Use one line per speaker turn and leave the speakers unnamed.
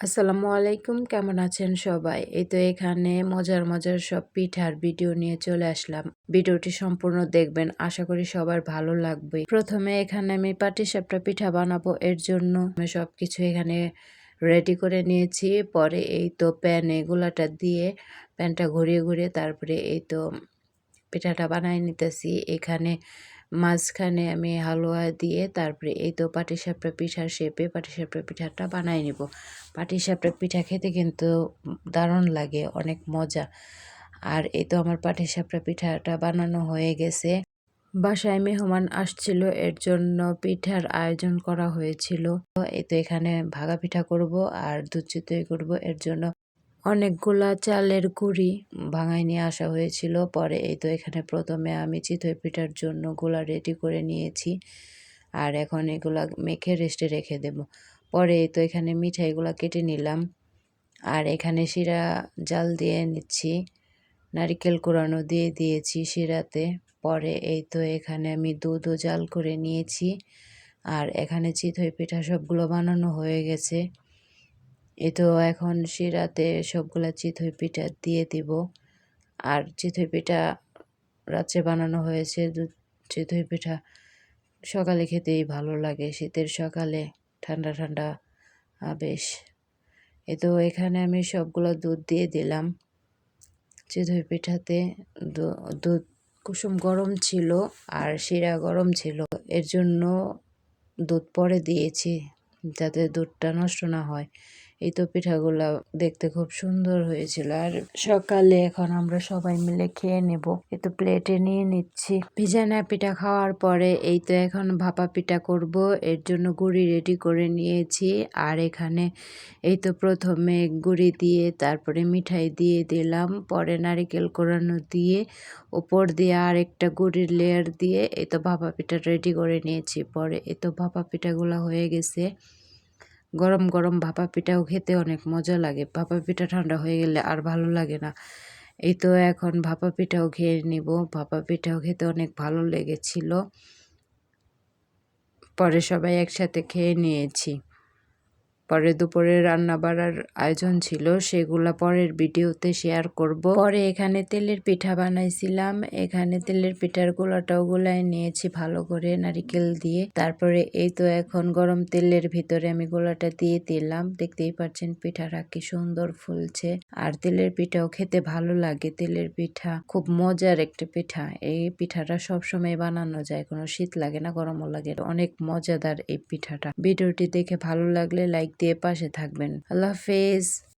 আসসালামু আলাইকুম, কেমন আছেন সবাই? এই তো এখানে মজার মজার সব পিঠার ভিডিও নিয়ে চলে আসলাম। ভিডিওটি সম্পূর্ণ দেখবেন, আশা করি সবার ভালো লাগবে। প্রথমে এখানে আমি পাটিসাপটা পিঠা বানাবো, এর জন্য আমি সবকিছু এখানে রেডি করে নিয়েছি। পরে এই তো প্যানে গোলাটা দিয়ে প্যানটা ঘুরিয়ে ঘুরিয়ে তারপরে এই তো পিঠাটা বানাই নিতেছি। এখানে মাঝখানে আমি হালুয়া দিয়ে তারপরে এই তো পাটিসাপটা পিঠার শেপে পাটিসাপটা পিঠাটা বানাই নিব। পাটিসাপটা পিঠা খেতে কিন্তু দারুণ লাগে, অনেক মজা। আর এই তো আমার পাটিসাপটা পিঠাটা বানানো হয়ে গেছে। বাসায় মেহমান আসছিল, এর জন্য পিঠার আয়োজন করা হয়েছিল। এই তো এখানে ভাগা পিঠা করব আর দুধ চিতই করব, এর জন্য অনেকগুলা চালের গুঁড়ি ভাঙায় নিয়ে আসা হয়েছিল। পরে এই তো এখানে প্রথমে আমি চিতই পিঠার জন্য গোলা রেডি করে নিয়েছি, আর এখন এগুলা মেখে রেস্টে রেখে দেব। পরে এই তো এখানে মিঠাইগুলা কেটে নিলাম, আর এখানে শিরা জাল দিয়ে নিচ্ছি, নারিকেল কোরানো দিয়ে দিয়েছি শিরাতে। পরে এই তো এখানে আমি দুধও জাল করে নিয়েছি, আর এখানে চিতই পিঠা সবগুলো বানানো হয়ে গেছে। এই তো এখন শিরাতে সবগুলা চিতই পিঠা দিয়ে দিব। আর চিতই পিঠা রাত্রে বানানো হয়েছে। চিতই পিঠা সকালে খেতেই ভালো লাগে, শীতের সকালে ঠান্ডা ঠান্ডা বেশ। এই তো এখানে আমি সবগুলো দুধ দিয়ে দিলাম চিতই পিঠাতে। দুধ কুসুম গরম ছিল আর শিরা গরম ছিল, এর জন্য দুধ পরে দিয়েছি যাতে দুধটা নষ্ট না হয়। এই তো পিঠাগুলা দেখতে খুব সুন্দর হয়েছিল। আর সকালে এখন আমরা সবাই মিলে খেয়ে নেব। এই তো প্লেটে নিয়ে নিচ্ছি। ভিজানা পিঠা খাওয়ার পরে এই তো এখন ভাপা পিঠা করব, এর জন্য গুঁড়ি রেডি করে নিয়েছি। আর এখানে এই তো প্রথমে গুঁড়ি দিয়ে তারপরে মিঠাই দিয়ে দিলাম, পরে নারিকেল কোরানো দিয়ে উপর দিয়ে আর একটা গুঁড়ির লেয়ার দিয়ে এই তো ভাপা পিঠা রেডি করে নিয়েছি। পরে এই তো ভাপা পিঠাগুলো হয়ে গেছে। গরম গরম ভাপা পিঠাও খেতে অনেক মজা লাগে, ভাপা পিঠা ঠান্ডা হয়ে গেলে আর ভালো লাগে না। এই তো এখন ভাপা পিঠাও খেয়ে নিব। ভাপা পিঠাও খেতে অনেক ভালো লেগেছিল। পরে সবাই একসাথে খেয়ে নিয়েছি। পরে দুপুরে রান্না বাড়ার আয়োজন ছিল, সেগুলা পরের ভিডিওতে শেয়ার করব। পরে এখানে তেলের পিঠা বানাইছিলাম, এখানে তেলের পিঠার গোলাটাও গোলায় নিয়েছি ভালো করে নারিকেল দিয়ে। তারপরে এই তো এখন গরম তেলের ভিতরে আমি গোলাটা দিয়ে দিলাম। দেখতেই পাচ্ছেন পিঠাটা কি সুন্দর ফুলছে, আর তেলের পিঠাও খেতে ভালো লাগে। তেলের পিঠা খুব মজার একটা পিঠা, এই পিঠাটা সবসময় বানানো যায়, কোনো শীত লাগে না, গরমও লাগে, অনেক মজাদার এই পিঠাটা। ভিডিওটি দেখে ভালো লাগলে লাইক দিয়ে পাশে থাকবেন। আল্লাহ হাফেজ।